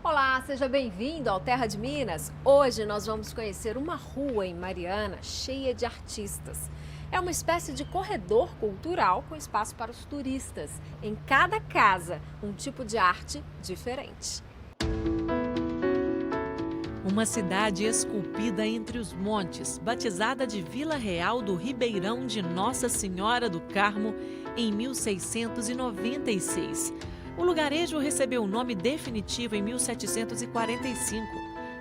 Olá, seja bem-vindo ao Terra de Minas. Hoje nós vamos conhecer uma rua em Mariana cheia de artistas. É uma espécie de corredor cultural com espaço para os turistas. Em cada casa, um tipo de arte diferente. Uma cidade esculpida entre os montes, batizada de Vila Real do Ribeirão de Nossa Senhora do Carmo em 1696. O lugarejo recebeu o nome definitivo em 1745,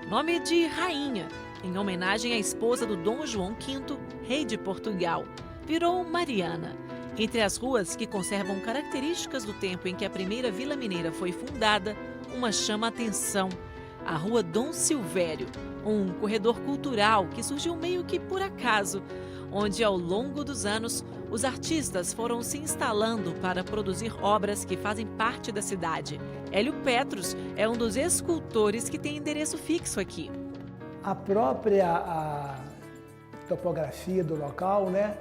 nome de rainha, em homenagem à esposa do Dom João V, rei de Portugal. Virou Mariana. Entre as ruas que conservam características do tempo em que a primeira Vila Mineira foi fundada, uma chama a atenção: a Rua Dom Silvério, um corredor cultural que surgiu meio que por acaso, onde ao longo dos anos os artistas foram se instalando para produzir obras que fazem parte da cidade. Hélio Petros é um dos escultores que tem endereço fixo aqui. A própria topografia do local, né?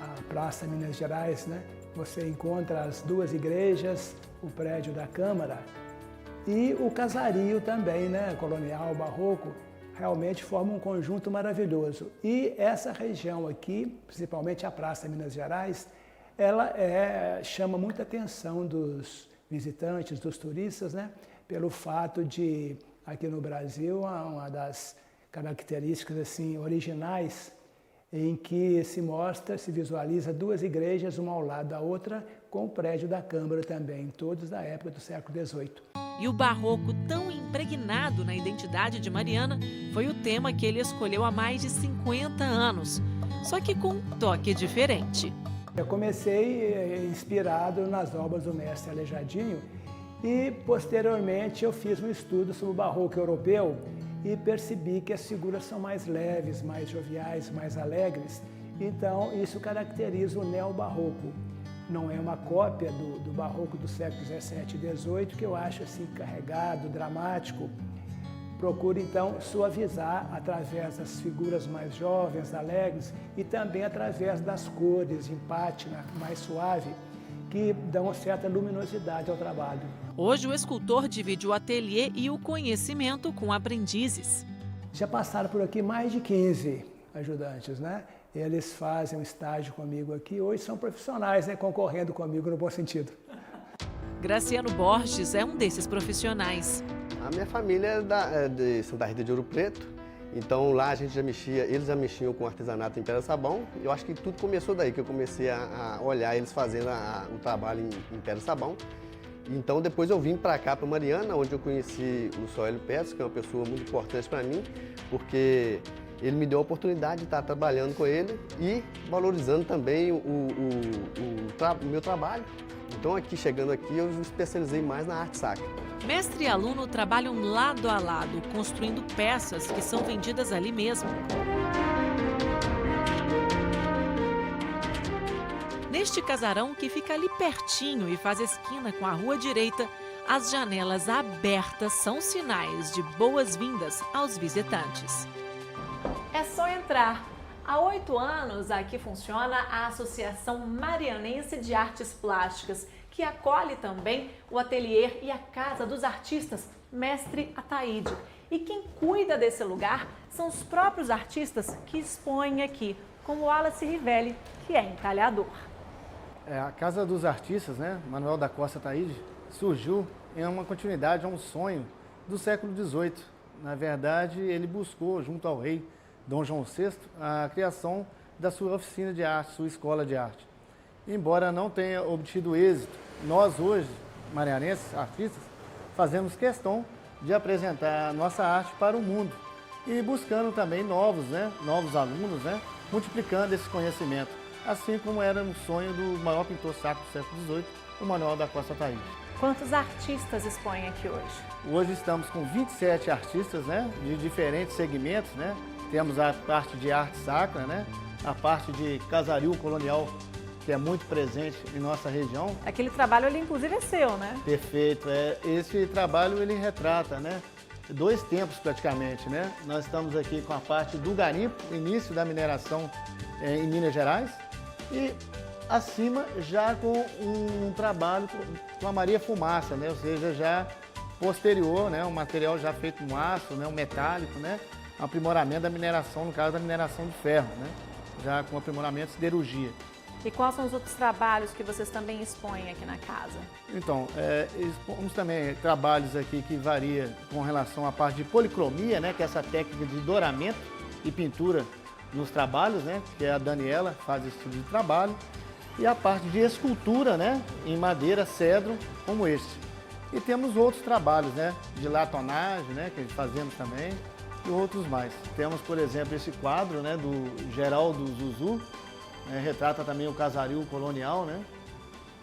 A Praça Minas Gerais, né? Você encontra as duas igrejas, o prédio da Câmara e o casario também, né? Colonial, barroco, realmente formam um conjunto maravilhoso. E essa região aqui, principalmente a Praça Minas Gerais, ela chama muita atenção dos visitantes, dos turistas, né? Pelo fato de, aqui no Brasil, uma das características assim, originais em que se visualiza duas igrejas, uma ao lado da outra, com o prédio da Câmara também, todos da época do século XVIII. E o barroco, tão impregnado na identidade de Mariana, foi o tema que ele escolheu há mais de 50 anos, só que com um toque diferente. Eu comecei inspirado nas obras do mestre Aleijadinho e, posteriormente, eu fiz um estudo sobre o barroco europeu e percebi que as figuras são mais leves, mais joviais, mais alegres. Então, isso caracteriza o neobarroco. Não é uma cópia do barroco do século XVII e XVIII, que eu acho assim carregado, dramático. Procuro então suavizar através das figuras mais jovens, alegres e também através das cores em pátina mais suave, que dão uma certa luminosidade ao trabalho. Hoje o escultor divide o ateliê e o conhecimento com aprendizes. Já passaram por aqui mais de 15 ajudantes, né? Eles fazem um estágio comigo aqui, hoje são profissionais, né? Concorrendo comigo no bom sentido. Graciano Borges é um desses profissionais. A minha família é de Santa Rita de Ouro Preto, então lá a gente eles já mexiam com artesanato em pedra-sabão. Eu acho que tudo começou daí, que eu comecei a olhar eles fazendo o trabalho em pedra-sabão. Então depois eu vim para cá, para Mariana, onde eu conheci o Sr. Hélio Petros, que é uma pessoa muito importante para mim, porque ele me deu a oportunidade de estar trabalhando com ele e valorizando também o meu trabalho. Então chegando aqui, eu me especializei mais na arte sacra. Mestre e aluno trabalham lado a lado, construindo peças que são vendidas ali mesmo. Neste casarão, que fica ali pertinho e faz esquina com a rua direita, as janelas abertas são sinais de boas-vindas aos visitantes. É só entrar. Há 8 anos aqui funciona a Associação Marianense de Artes Plásticas, que acolhe também o ateliê e a Casa dos Artistas Mestre Ataíde. E quem cuida desse lugar são os próprios artistas que expõem aqui, como o Wallace Rivelli, que é entalhador. A Casa dos Artistas, né, Manuel da Costa Ataíde, surgiu em uma continuidade a um sonho do século XVIII. Na verdade, ele buscou, junto ao rei Dom João VI, a criação da sua oficina de arte, sua escola de arte. Embora não tenha obtido êxito, nós hoje, marianenses, artistas, fazemos questão de apresentar a nossa arte para o mundo e buscando também novos alunos, multiplicando esse conhecimento, assim como era um sonho do maior pintor sacro do século XVIII, o Manuel da Costa Ataíde. Quantos artistas expõem aqui hoje? Hoje estamos com 27 artistas, de diferentes segmentos, Temos a parte de arte sacra, a parte de casario colonial, que é muito presente em nossa região. Aquele trabalho ali, inclusive, é seu, né? Perfeito. Esse trabalho, ele retrata, 2 tempos praticamente, Nós estamos aqui com a parte do garimpo, início da mineração em Minas Gerais, e acima já com um trabalho com a Maria Fumaça, ou seja, já posterior, né, um material já feito com aço, né, um metálico, né, um aprimoramento da mineração, no caso da mineração de ferro, né, já com aprimoramento de siderurgia. E quais são os outros trabalhos que vocês também expõem aqui na casa? Então, expomos também trabalhos aqui que varia com relação à parte de policromia, né, que é essa técnica de douramento e pintura nos trabalhos, né, que é a Daniela faz esse tipo de trabalho, e a parte de escultura, né, em madeira, cedro, como este. E temos outros trabalhos, né, de latonagem, né, que a gente fazemos também, e outros mais. Temos, por exemplo, esse quadro, né, do Geraldo Zuzu, retrata também o casario colonial, né,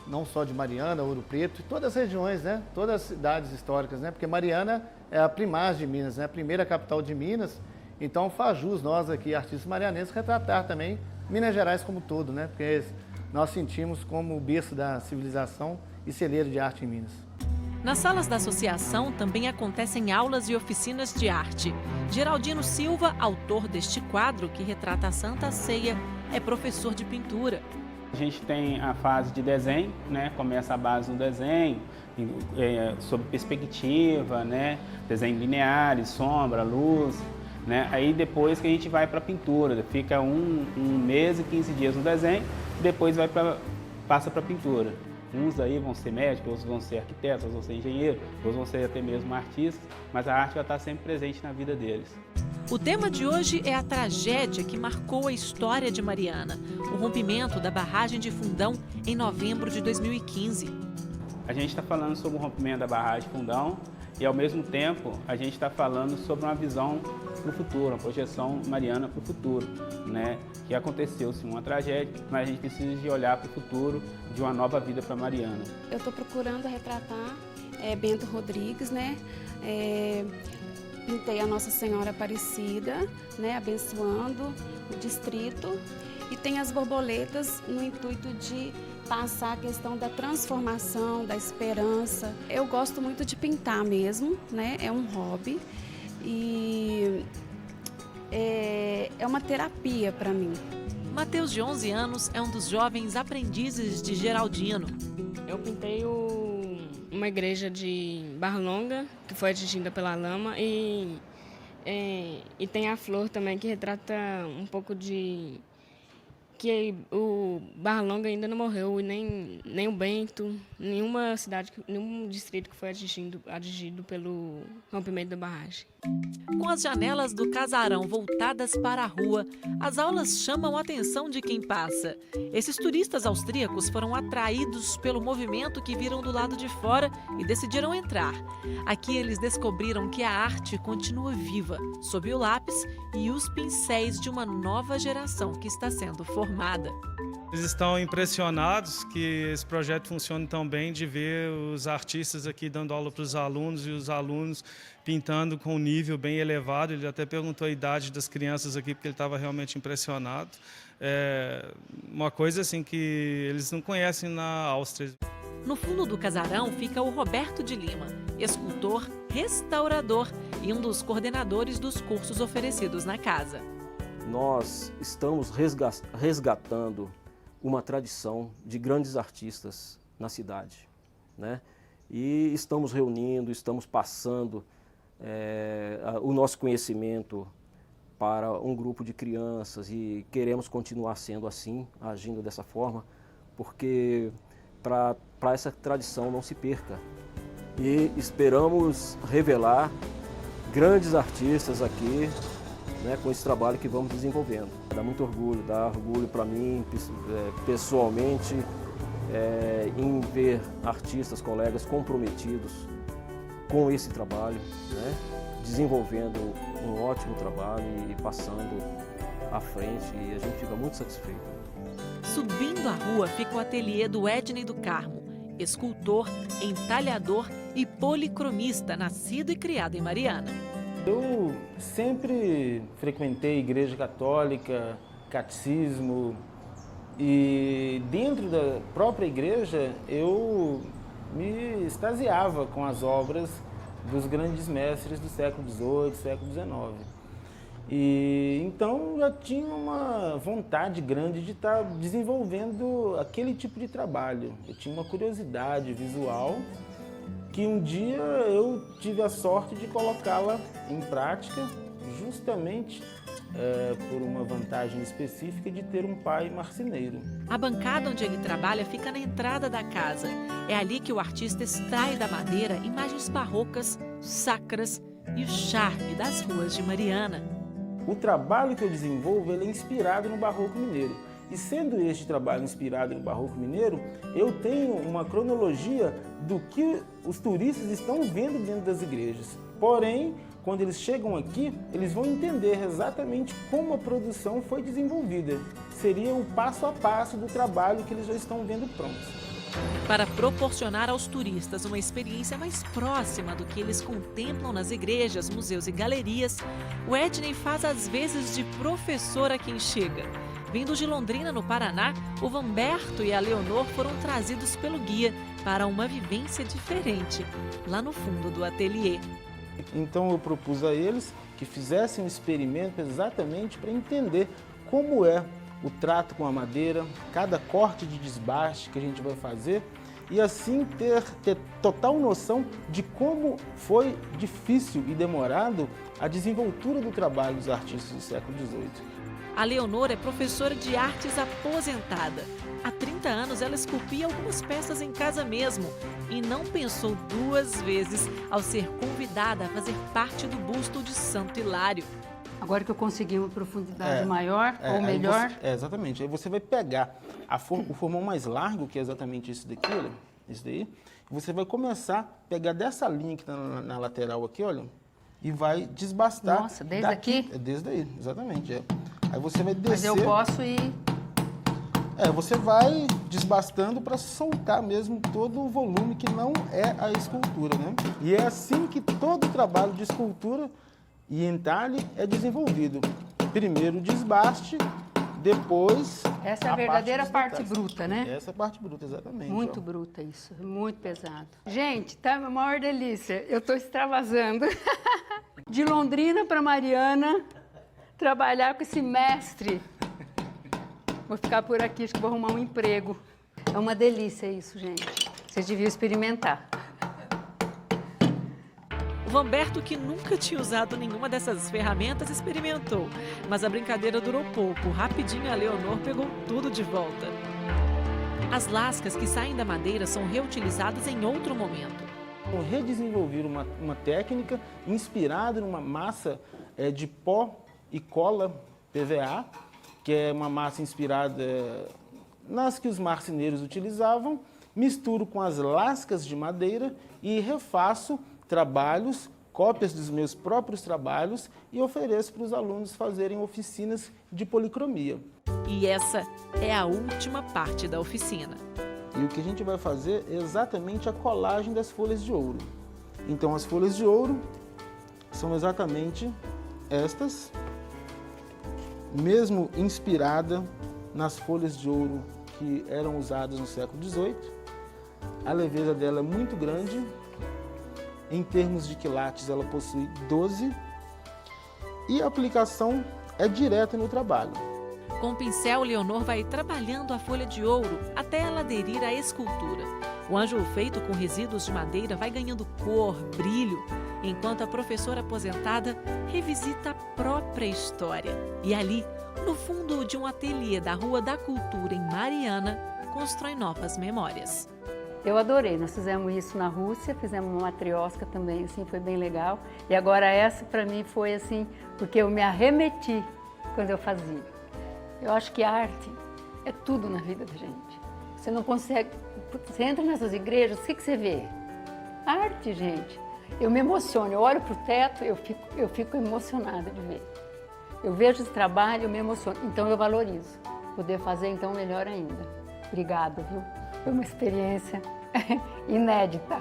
não só de Mariana, Ouro Preto, e todas as regiões, né, todas as cidades históricas, né, porque Mariana é a primaz de Minas, né, a primeira capital de Minas, então faz jus nós aqui, artistas marianenses, retratar também Minas Gerais como um todo, né, porque nós sentimos como o berço da civilização e celeiro de arte em Minas. Nas salas da associação também acontecem aulas e oficinas de arte. Geraldino Silva, autor deste quadro que retrata a Santa Ceia, é professor de pintura. A gente tem a fase de desenho, né? Começa a base no desenho, sob perspectiva, né? Desenho lineares, sombra, luz, né? Aí depois que a gente vai para a pintura, fica um mês e 15 dias no desenho, depois passa para a pintura. Uns aí vão ser médicos, outros vão ser arquitetos, outros vão ser engenheiros, outros vão ser até mesmo artistas, mas a arte vai estar sempre presente na vida deles. O tema de hoje é a tragédia que marcou a história de Mariana, o rompimento da barragem de Fundão em novembro de 2015. A gente está falando sobre o rompimento da barragem de Fundão e, ao mesmo tempo, a gente está falando sobre uma visão para o futuro, uma projeção mariana para o futuro, né? Que aconteceu sim uma tragédia, mas a gente precisa de olhar para o futuro, de uma nova vida para Mariana. Eu estou procurando retratar Bento Rodrigues, né? Pintei a Nossa Senhora Aparecida, né? Abençoando o distrito, e tem as borboletas no intuito de passar a questão da transformação, da esperança. Eu gosto muito de pintar mesmo, né? É um hobby e é uma terapia para mim. Mateus, de 11 anos, é um dos jovens aprendizes de Geraldino. Eu pintei uma igreja de Barra Longa, que foi atingida pela lama, e tem a flor também, que retrata um pouco de que o Barra Longa ainda não morreu, e nem o Bento, nenhuma cidade, nenhum distrito que foi atingido pelo rompimento da barragem. Com as janelas do casarão voltadas para a rua, as aulas chamam a atenção de quem passa. Esses turistas austríacos foram atraídos pelo movimento que viram do lado de fora e decidiram entrar. Aqui eles descobriram que a arte continua viva, sob o lápis e os pincéis de uma nova geração que está sendo formada. Eles estão impressionados que esse projeto funcione tão bem, de ver os artistas aqui dando aula para os alunos e os alunos pintando com um nível bem elevado. Ele até perguntou a idade das crianças aqui, porque ele estava realmente impressionado. É uma coisa assim que eles não conhecem na Áustria. No fundo do casarão fica o Roberto de Lima, escultor, restaurador e um dos coordenadores dos cursos oferecidos na casa. Nós estamos resgatando uma tradição de grandes artistas na cidade, né? E estamos reunindo, estamos passando o nosso conhecimento para um grupo de crianças e queremos continuar sendo assim, agindo dessa forma, porque para essa tradição não se perca. E esperamos revelar grandes artistas aqui, né, com esse trabalho que vamos desenvolvendo. Dá muito orgulho, dá orgulho para mim, pessoalmente, em ver artistas, colegas comprometidos com esse trabalho, né, desenvolvendo um ótimo trabalho e passando à frente, e a gente fica muito satisfeito. Subindo a rua fica o ateliê do Edney do Carmo, escultor, entalhador e policromista, nascido e criado em Mariana. Eu sempre frequentei igreja católica, catecismo, e dentro da própria igreja eu me extasiava com as obras dos grandes mestres do século XVIII, século XIX. E então já tinha uma vontade grande de estar desenvolvendo aquele tipo de trabalho. Eu tinha uma curiosidade visual que um dia eu tive a sorte de colocá-la em prática, justamente por uma vantagem específica de ter um pai marceneiro. A bancada onde ele trabalha fica na entrada da casa. É ali que o artista extrai da madeira imagens barrocas, sacras e o charme das ruas de Mariana. O trabalho que eu desenvolvo ele é inspirado no Barroco Mineiro. E sendo este trabalho inspirado no Barroco Mineiro, eu tenho uma cronologia do que os turistas estão vendo dentro das igrejas. Porém, quando eles chegam aqui, eles vão entender exatamente como a produção foi desenvolvida. Seria o passo a passo do trabalho que eles já estão vendo pronto. Para proporcionar aos turistas uma experiência mais próxima do que eles contemplam nas igrejas, museus e galerias, o Edney faz as vezes de professor a quem chega. Vindo de Londrina, no Paraná, o Vanberto e a Leonor foram trazidos pelo guia para uma vivência diferente, lá no fundo do ateliê. Então eu propus a eles que fizessem um experimento exatamente para entender como é o trato com a madeira, cada corte de desbaste que a gente vai fazer e assim ter total noção de como foi difícil e demorado a desenvoltura do trabalho dos artistas do século XVIII. A Leonor é professora de artes aposentada. Há 30 anos ela esculpia algumas peças em casa mesmo e não pensou duas vezes ao ser convidada a fazer parte do busto de Santo Hilário. Agora que eu consegui uma profundidade maior ou melhor... Exatamente. Aí você vai pegar o formão mais largo, que é exatamente esse daqui, olha, esse daí, e você vai começar a pegar dessa linha que está na lateral aqui, olha, e vai desbastar. Nossa, desde aqui? Desde aí, exatamente. Aí você vai descer... Mas eu posso ir... você vai desbastando para soltar mesmo todo o volume que não é a escultura, né? E é assim que todo o trabalho de escultura e entalhe é desenvolvido. Primeiro o desbaste, depois... Essa é a verdadeira parte bruta, né? Essa é a parte bruta, exatamente. Muito bruta isso, muito pesado. Gente, tá uma maior delícia. Eu estou extravasando. De Londrina para Mariana, trabalhar com esse mestre. Vou ficar por aqui, acho que vou arrumar um emprego. É uma delícia isso, gente. Vocês deviam experimentar. O Vanberto, que nunca tinha usado nenhuma dessas ferramentas, experimentou. Mas a brincadeira durou pouco. Rapidinho a Leonor pegou tudo de volta. As lascas que saem da madeira são reutilizadas em outro momento. Eu redesenvolvi uma técnica inspirada numa massa de pó e cola PVA, que é uma massa inspirada nas que os marceneiros utilizavam, misturo com as lascas de madeira e refaço trabalhos, cópias dos meus próprios trabalhos e ofereço para os alunos fazerem oficinas de policromia. E essa é a última parte da oficina. E o que a gente vai fazer é exatamente a colagem das folhas de ouro. Então as folhas de ouro são exatamente estas, mesmo inspirada nas folhas de ouro que eram usadas no século XVIII. A leveza dela é muito grande. Em termos de quilates, ela possui 12 e a aplicação é direta no trabalho. Com o pincel, Leonor vai trabalhando a folha de ouro até ela aderir à escultura. O anjo feito com resíduos de madeira vai ganhando cor, brilho, enquanto a professora aposentada revisita a própria história. E ali, no fundo de um ateliê da Rua da Cultura, em Mariana, constrói novas memórias. Eu adorei, nós fizemos isso na Rússia, fizemos uma matriosca também, assim, foi bem legal. E agora essa para mim foi assim, porque eu me arremeti quando eu fazia. Eu acho que a arte é tudo na vida da gente. Você não consegue, você entra nessas igrejas, o que você vê? Arte, gente. Eu me emociono, eu olho para o teto, eu fico emocionada de ver. Eu vejo esse trabalho, eu me emociono, então eu valorizo. Poder fazer, então, melhor ainda. Obrigada, viu? Foi uma experiência inédita.